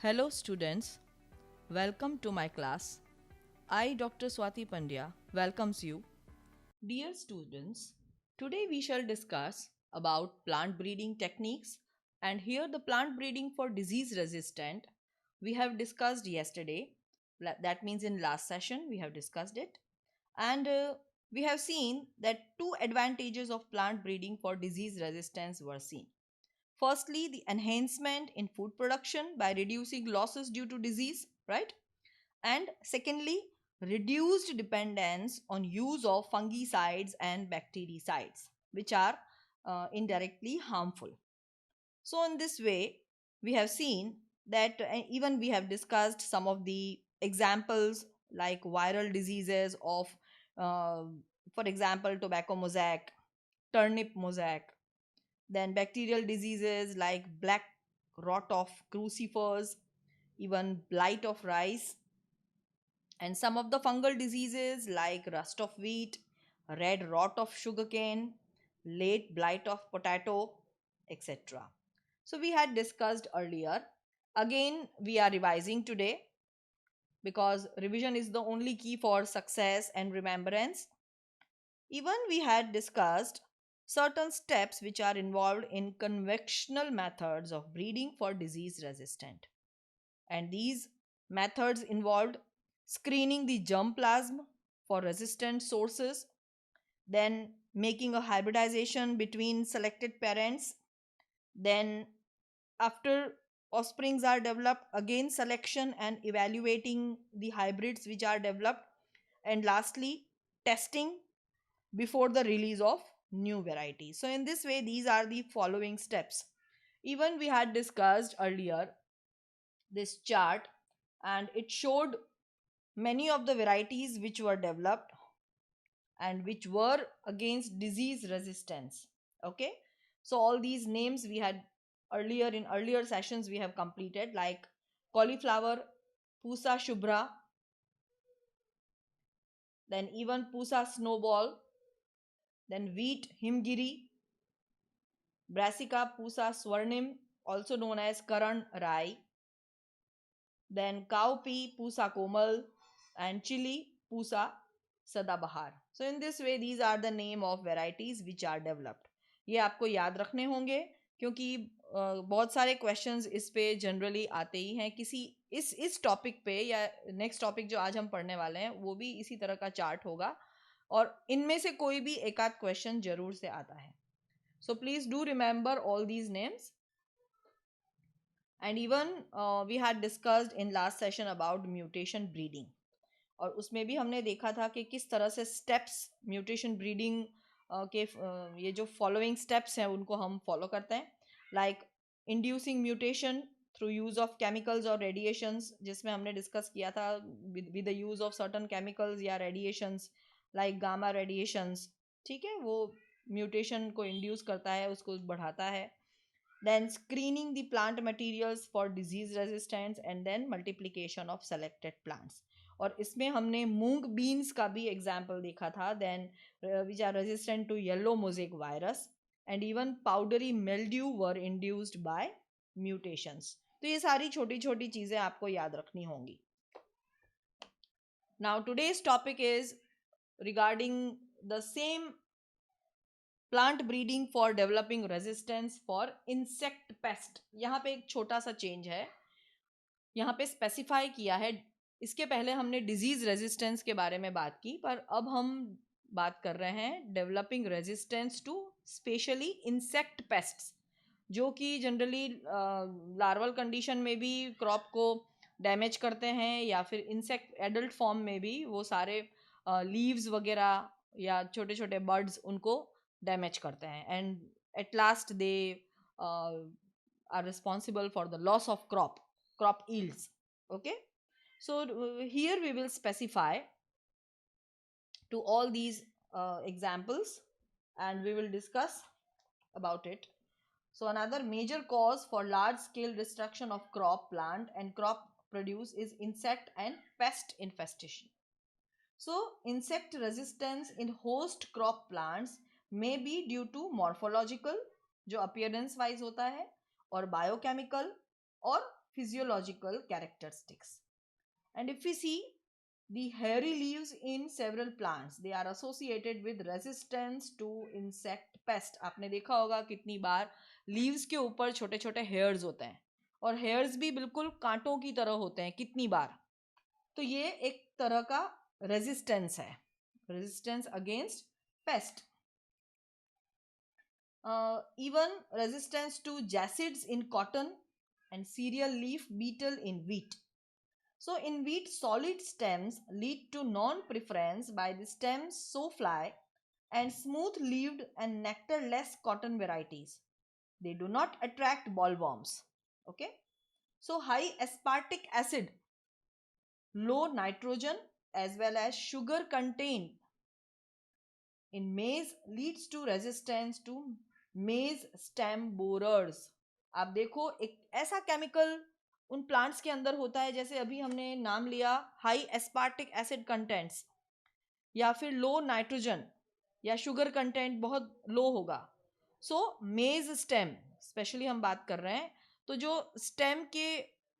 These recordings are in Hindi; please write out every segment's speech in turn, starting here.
Hello, students. Welcome to my class. I, Dr. Swati Pandya, welcomes you. Dear students, today we shall discuss about plant breeding techniques, and here the plant breeding for disease resistant we have discussed yesterday. That means in last session we have discussed it, and we have seen that two advantages of plant breeding for disease resistance were seen. Firstly, the enhancement in food production by reducing losses due to disease, right? And secondly, reduced dependence on use of fungicides and bactericides, which are indirectly harmful. So, in this way, we have seen that even we have discussed some of the examples like viral diseases of, uh, for example, tobacco mosaic, turnip mosaic, then bacterial diseases like black rot of crucifers, even blight of rice, and some of the fungal diseases like rust of wheat, red rot of sugarcane, late blight of potato, etc. So we had discussed earlier. Again, we are revising today because revision is the only key for success and remembrance. Even we had discussed certain steps which are involved in conventional methods of breeding for disease resistant. And these methods involved screening the germplasm for resistant sources, then making a hybridization between selected parents, then after offsprings are developed, again selection and evaluating the hybrids which are developed, and lastly testing before the release of new varieties. So in this way, these are the following steps. Even we had discussed earlier this chart, and it showed many of the varieties which were developed and which were against disease resistance. Okay, so all these names we had earlier in earlier sessions we have completed, like cauliflower pusa shubra, then even pusa snowball, then wheat himgiri, brassica pusa swarnim, also known as karan rai, then cowpea pusa komal, and chili pusa sadabahar. So in this way these are the name of varieties which are developed. ये आपको याद रखने होंगे क्योंकि बहुत सारे क्वेश्चंस इस पे जनरली आते ही हैं किसी इस टॉपिक पे, या नेक्स्ट टॉपिक जो आज हम पढ़ने वाले हैं वो भी इसी तरह का चार्ट होगा और इनमें से कोई भी एक आध क्वेश्चन जरूर से आता है. So please do remember all these names. And even we had discussed in last session about mutation breeding, और उसमें भी हमने देखा था कि किस तरह से स्टेप्स म्यूटेशन ब्रीडिंग के ये जो फॉलोइंग स्टेप्स हैं उनको हम फॉलो करते हैं, like inducing mutation through use of chemicals और रेडिएशंस, जिसमें हमने डिस्कस किया था with the use of certain chemicals या रेडिएशंस लाइक गामा रेडिएशंस. ठीक है, वो म्यूटेशन को इंड्यूस करता है, उसको बढ़ाता है. then screening the plant materials for disease resistance and then multiplication of selected plants. और इसमें हमने मूंग बीन्स का भी एग्जाम्पल देखा था, then which are resistant to yellow mosaic virus and even powdery mildew were induced by mutations. तो ये सारी छोटी छोटी चीजें आपको याद रखनी होंगी. Now today's topic is regarding the same plant breeding for developing resistance for insect pest. यहाँ पे एक छोटा सा चेंज है, यहाँ पे स्पेसिफाई किया है. इसके पहले हमने डिजीज रेजिस्टेंस के बारे में बात की, पर अब हम बात कर रहे हैं developing resistance to specially insect pests, जो कि जनरली लार्वल कंडीशन में भी क्रॉप को डैमेज करते हैं, या फिर इंसेक्ट एडल्ट फॉर्म में भी वो सारे लीव्स वगैरह या छोटे छोटे बर्ड्स उनको डैमेज करते हैं, and at last they are responsible for the loss of crop yields. Okay, so here we will specify to all these examples and we will discuss about it. So another major cause for large scale destruction of crop plant and crop produce is insect and pest infestation. So insect resistance in host crop plants may be due to morphological, जो appearance wise होता है, और biochemical और physiological characteristics. And if we see the hairy leaves in several plants, they are associated with resistance to insect pest. आपने देखा होगा कितनी बार leaves के ऊपर छोटे छोटे hairs होते हैं, और hairs भी बिल्कुल कांटों की तरह होते हैं कितनी बार. तो ये एक तरह का resistance है, resistance against pest. Even resistance to jacids in cotton and cereal leaf beetle in wheat. So in wheat, solid stems lead to non-preference by the stem sowfly and smooth-leaved and nectar-less cotton varieties. They do not attract bollworms. Okay. So high aspartic acid, low nitrogen as well as sugar contained in maize leads to resistance to maize stem borers. आप देखो एक ऐसा केमिकल उन प्लांट्स के अंदर होता है, जैसे अभी हमने नाम लिया हाई एस्पार्टिक एसिड कंटेंट्स, या फिर लो नाइट्रोजन, या शुगर कंटेंट बहुत लो होगा. सो मेज स्टेम स्पेशली हम बात कर रहे हैं, तो जो स्टेम के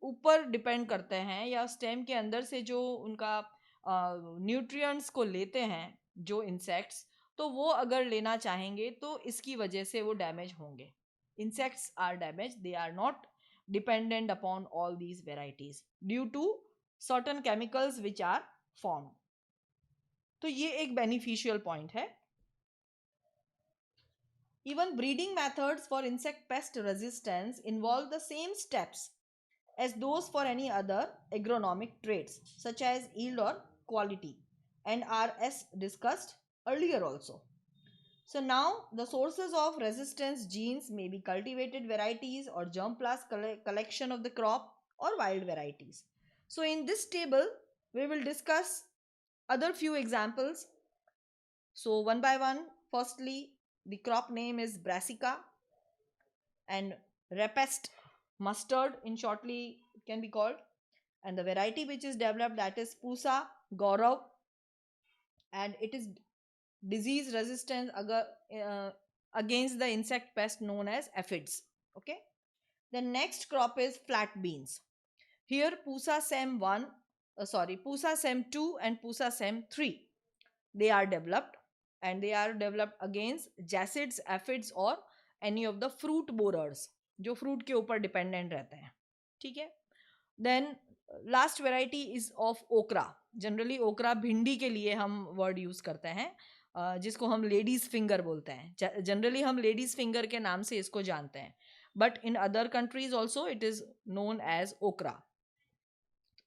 ऊपर डिपेंड करते हैं या स्टेम के अंदर से जो उनका न्यूट्रिएंट्स को लेते हैं जो इंसेक्ट्स, तो वो अगर लेना चाहेंगे तो इसकी वजह से वो डैमेज होंगे. insects are damaged, they are not dependent upon all these varieties due to certain chemicals which are formed. तो ये एक beneficial point है. Even breeding methods for insect pest resistance involve the same steps as those for any other agronomic traits such as yield or quality, and are as discussed earlier also. So now the sources of resistance genes may be cultivated varieties or germplasm collection of the crop or wild varieties. So in this table we will discuss other few examples. So one by one, firstly the crop name is brassica, and repest mustard in shortly it can be called, and the variety which is developed, that is Pusa Gaurav, and it is disease resistant against the insect pest known as aphids. Okay. The next crop is flat beans. Here Pusa Sem 1, Pusa Sem 2 and Pusa Sem 3. They are developed, and they are developed against jacids, aphids or any of the fruit borers जो fruit के ऊपर dependent रहते हैं. ठीक है. Then last variety is of okra. Generally okra भिंडी के लिए हम word use करते हैं, जिसको हम लेडीज फिंगर बोलते हैं. जनरली हम लेडीज फिंगर के नाम से इसको जानते हैं, but in other countries also it is known as okra.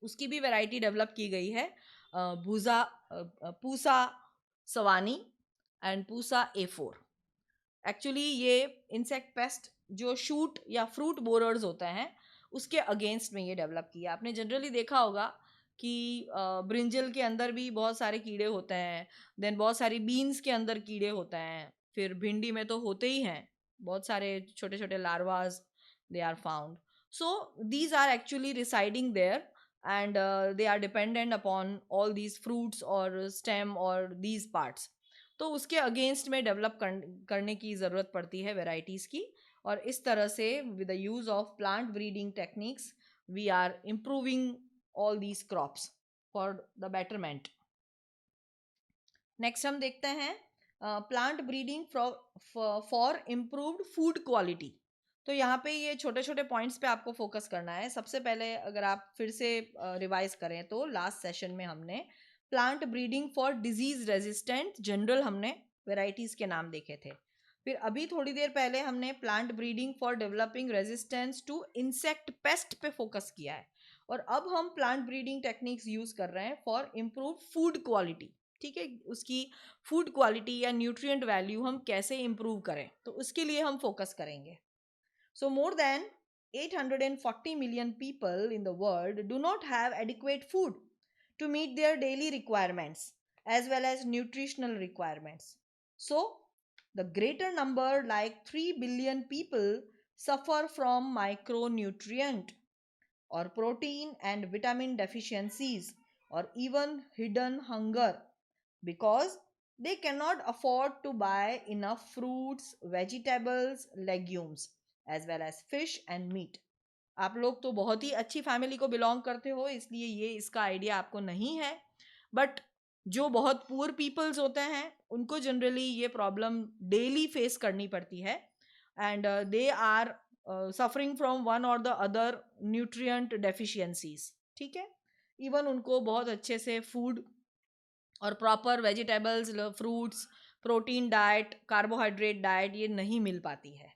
उसकी भी वैरायटी डेवलप की गई है, Pusa Sawani and Pusa A4. Actually ये इंसेक्ट पेस्ट जो शूट या फ्रूट बोरर्स होते हैं उसके अगेंस्ट में ये डेवलप किया. आपने जनरली देखा होगा कि ब्रिंजल के अंदर भी बहुत सारे कीड़े होते हैं, देन बहुत सारी बीन्स के अंदर कीड़े होते हैं, फिर भिंडी में तो होते ही हैं बहुत सारे छोटे छोटे larvas, they are found. So these are actually residing there and they are dependent upon all these fruits और स्टेम और दीज पार्ट्स. तो उसके अगेंस्ट में डेवलप करने की ज़रूरत पड़ती है वेराइटीज़ की, और इस तरह से with the use of plant breeding techniques we are improving all these crops for the betterment. Next हम देखते हैं plant breeding for improved food quality. तो यहाँ पे ये छोटे छोटे पॉइंट्स पे आपको फोकस करना है. सबसे पहले अगर आप फिर से रिवाइज करें तो लास्ट सेशन में हमने plant breeding for disease resistant general हमने वेराइटीज के नाम देखे थे. फिर अभी थोड़ी देर पहले हमने plant breeding for developing resistance to insect pest पे फोकस किया है, और अब हम प्लांट ब्रीडिंग टेक्निक्स यूज कर रहे हैं फॉर इम्प्रूव फूड क्वालिटी. ठीक है, उसकी फूड क्वालिटी या न्यूट्रिएंट वैल्यू हम कैसे इम्प्रूव करें, तो उसके लिए हम फोकस करेंगे. सो more than 840 million people in the world do not have adequate food to meet their daily requirements as well as nutritional requirements. So the greater number, like 3 billion people, suffer from micronutrient or protein and vitamin deficiencies or even hidden hunger because they cannot afford to buy enough fruits, vegetables, legumes as well as fish and meat. आप लोग तो बहुत ही अच्छी फैमिली को बिलोंग करते हो, इसलिए ये इसका आइडिया आपको नहीं है, बट जो बहुत पुअर पीपल्स होते हैं उनको जनरली ये प्रॉब्लम डेली फेस करनी पड़ती है, and they are suffering from one or the other nutrient deficiencies, ठीक है। इवन उनको बहुत अच्छे से फूड और proper vegetables, fruits, protein diet, carbohydrate diet ये नहीं मिल पाती है।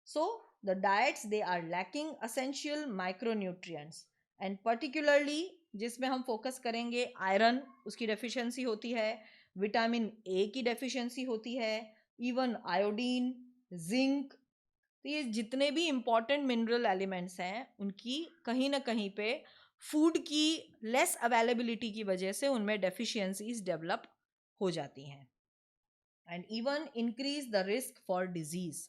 So, the diets they are lacking essential micronutrients, and particularly जिसमें हम फोकस करेंगे आयरन, उसकी डेफिशिएंसी होती है, विटामिन ए की डेफिशिएंसी होती है, इवन आयोडीन, जिंक। तो ये जितने भी इंपॉर्टेंट मिनरल एलिमेंट्स हैं उनकी कहीं ना कहीं पे फूड की लेस अवेलेबिलिटी की वजह से उनमें डेफिशिएंसीज डेवलप हो जाती हैं, and even increase the risk for disease,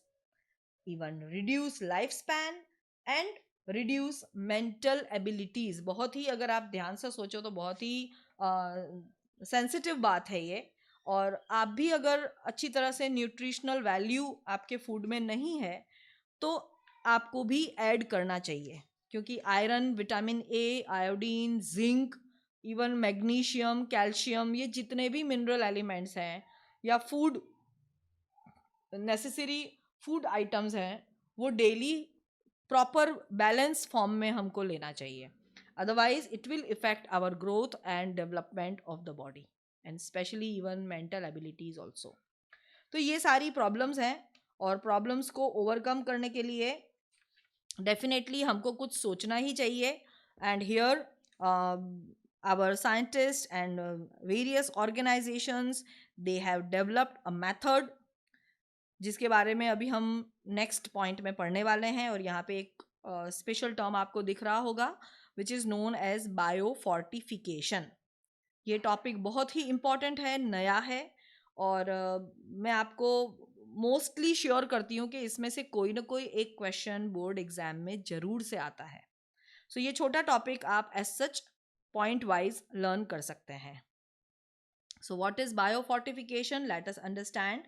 even reduce life span and reduce mental abilities. बहुत ही, अगर आप ध्यान से सोचो तो बहुत ही सेंसिटिव बात है ये। और आप भी अगर अच्छी तरह से न्यूट्रिशनल वैल्यू आपके फूड में नहीं है तो आपको भी ऐड करना चाहिए, क्योंकि iron, vitamin A, iodine, zinc, even magnesium, calcium, ये जितने भी मिनरल एलिमेंट्स हैं या फूड नेसेसरी फूड आइटम्स हैं वो डेली प्रॉपर बैलेंस फॉर्म में हमको लेना चाहिए, otherwise it will effect our growth and development of the body and specially even mental abilities also. तो ये सारी प्रॉब्लम्स हैं, और प्रॉब्लम्स को ओवरकम करने के लिए डेफिनेटली हमको कुछ सोचना ही चाहिए, and here our scientist and various organisations they have developed a method जिसके बारे में अभी हम नेक्स्ट पॉइंट में पढ़ने वाले हैं। और यहाँ पे एक स्पेशल टर्म आपको दिख रहा होगा which is known as biofortification. ये टॉपिक बहुत ही इम्पॉर्टेंट है, नया है, और मैं आपको मोस्टली श्योर करती हूँ कि इसमें से कोई ना कोई एक क्वेश्चन बोर्ड एग्जाम में ज़रूर से आता है। सो ये छोटा टॉपिक आप as such point wise learn कर सकते हैं। So what is biofortification? Let us understand.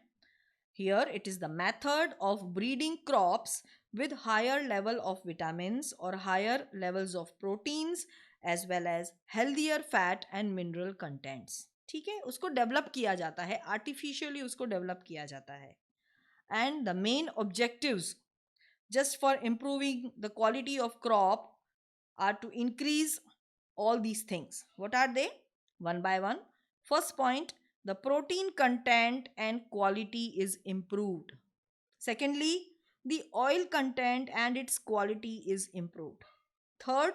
Here it is the method of breeding crops with higher level of vitamins or higher levels of proteins as well as healthier fat and mineral contents. ठीक है, उसको डेवलप किया जाता है, आर्टिफिशियली उसको डेवलप किया जाता है, and the main objectives just for improving the quality of crop are to increase all these things. What are they? One by one. First point, the protein content and quality is improved. Secondly, the oil content and its quality is improved. Third,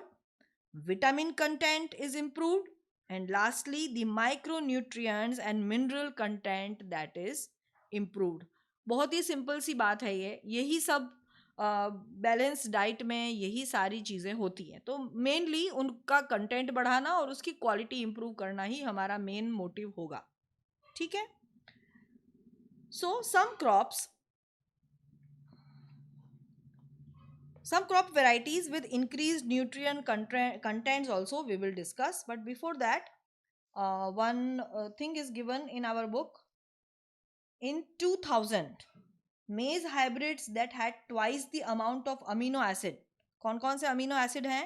vitamin content is improved. And lastly, the micronutrients and mineral content that is improved. बहुत ही सिंपल सी बात है ये, यही सब बैलेंस डाइट में यही सारी चीज़ें होती हैं। तो मेनली उनका कंटेंट बढ़ाना और उसकी क्वालिटी इंप्रूव करना ही हमारा मेन मोटिव होगा, ठीक है। सो some crop varieties with increased nutrient contents also we will discuss, but before that one thing is given in our book. In 2000, maize hybrids that had twice the amount of amino acid, कौन से amino acid हैं?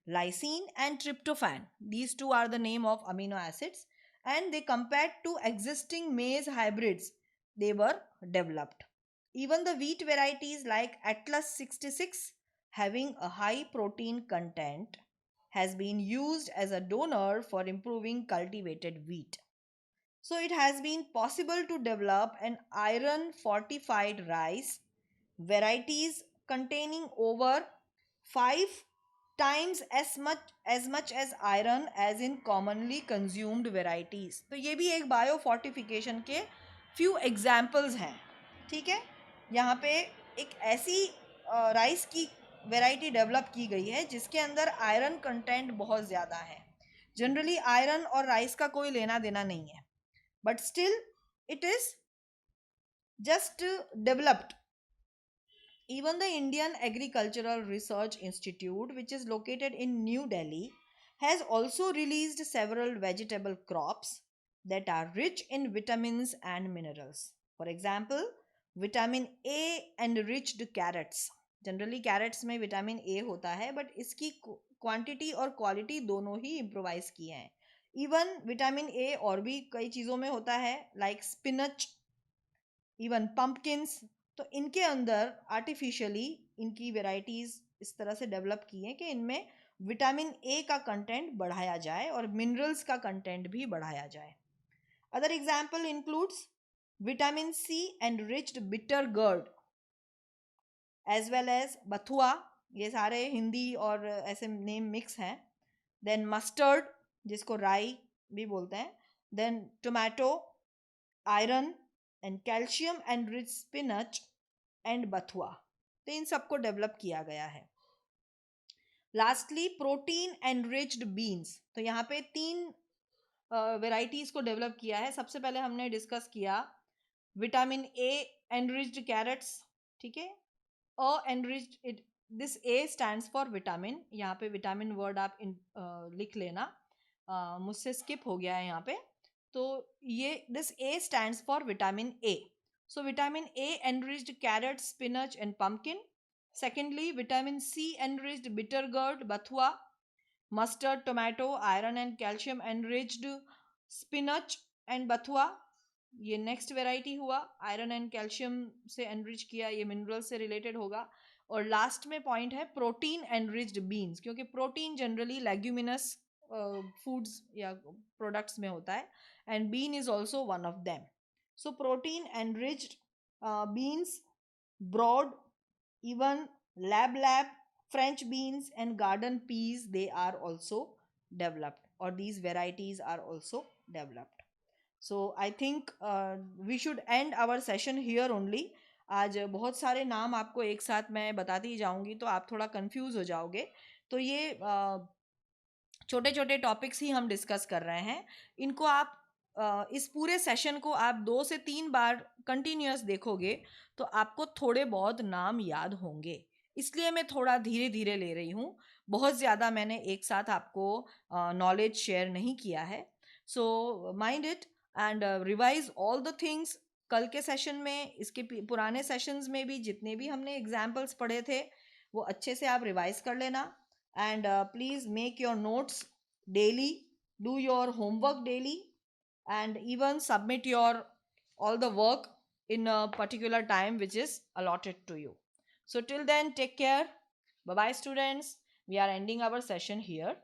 Lysine and tryptophan. These two are the name of amino acids, and they compared to existing maize hybrids they were developed. Even the wheat varieties like Atlas 66 having a high protein content has been used as a donor for improving cultivated wheat. So it has been possible to develop an iron fortified rice varieties containing over 5 times as much as iron as in commonly consumed varieties. तो ये भी एक बायो फोर्टिफिकेशन के few examples हैं, ठीक है। यहाँ पे एक ऐसी राइस की वैरायटी डेवलप की गई है जिसके अंदर आयरन कंटेंट बहुत ज़्यादा है। जनरली आयरन और राइस का कोई लेना देना नहीं है, but still it is just developed. Even the Indian Agricultural Research Institute, which is located in New Delhi, has also released several vegetable crops that are rich in vitamins and minerals. For example, vitamin A enriched carrots, जनरली कैरेट्स में विटामिन ए होता है, बट इसकी क्वांटिटी और क्वालिटी दोनों ही इम्प्रोवाइज किए हैं. इवन विटामिन ए और भी कई चीज़ों में होता है, लाइक स्पिनच, इवन पम्पकिन्स. तो इनके अंदर आर्टिफिशियली इनकी वेराइटीज इस तरह से डेवलप की हैं कि इनमें विटामिन ए का कंटेंट बढ़ाया जाए और मिनरल्स का कंटेंट भी बढ़ाया जाए. Other example includes vitamin C enriched bitter gourd as well as bathua. ये सारे हिंदी और ऐसे नेम मिक्स हैं. देन मस्टर्ड, जिसको राई भी बोलते हैं. Then tomato, iron and calcium and rich spinach and bathua. तो इन सबको डेवलप किया गया है. Lastly protein enriched beans. तो यहाँ पे 3 वेराइटीज को डेवलप किया है. सबसे पहले हमने डिस्कस किया विटामिन ए एनरिच्ड कैरेट्स. ठीक है. Enriched, it this A stands for vitamin. यहाँ पे विटामिन वर्ड आप लिख लेना, मुझसे स्किप हो गया है यहाँ पे. तो ये this A stands for vitamin A. So vitamin A enriched carrot, spinach and pumpkin. Secondly vitamin C enriched bitter gourd, bathua. Mustard, tomato, iron and calcium enriched spinach and bathua. ये नेक्स्ट वेराइटी हुआ. आयरन एंड कैल्शियम से एनरिच किया, ये मिनरल से रिलेटेड होगा. और लास्ट में पॉइंट है प्रोटीन एनरिच्ड बीन्स, क्योंकि प्रोटीन जनरली लेग्यूमिनस फूड्स या प्रोडक्ट्स में होता है, and bean is also one of them. So protein enriched beans, broad, even lab, French beans and garden peas, they are also developed, or these varieties are also developed. So I think we should end our session here only. आज बहुत सारे नाम आपको एक साथ मैं बताती जाऊंगी तो आप थोड़ा कंफ्यूज हो जाओगे. तो ये छोटे छोटे टॉपिक्स ही हम डिस्कस कर रहे हैं. इनको आप इस पूरे सेशन को आप 2 से 3 बार कंटिन्यूअस देखोगे तो आपको थोड़े बहुत नाम याद होंगे. इसलिए मैं थोड़ा धीरे धीरे ले रही हूँ. बहुत ज़्यादा मैंने एक साथ आपको नॉलेज शेयर नहीं किया है. So mind it and revise all the things. कल के सेशन में, इसके पुराने सेशंस में भी जितने भी हमने एग्जाम्पल्स पढ़े थे वो अच्छे से आप रिवाइज कर लेना. And please make your notes daily, do your homework daily, and even submit your all the work in a particular time which is allotted to you. So till then, take care. Bye bye students. We are ending our session here.